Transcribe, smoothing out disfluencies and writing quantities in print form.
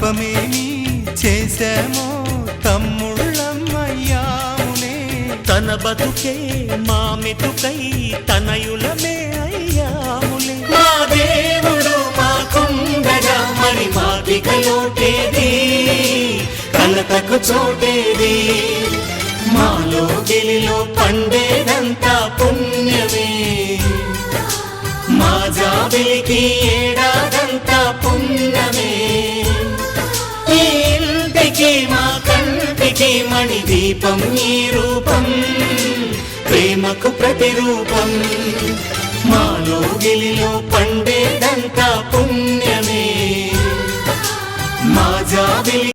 తపమేమి చేశామో తమ్ముళ్ళమ్మయ్యాములే. తన బతుకే మా మెతుకై తనయులమే అయ్యాములే. మా దేవుడు మాకుండగా మరి మాకిక లోటేది, కలతకు చోటేది. మాలో గిలిలో పండేదంతా పుణ్యమే, మా జాబిలికి ఏడాదంతా పుణ్యమే. ఈ ఇంటికి మా కంటికి మణి దీపం ఈ రూపం, ప్రేమకు ప్రతిరూపం. మాలో గిలిలో పండేదంతా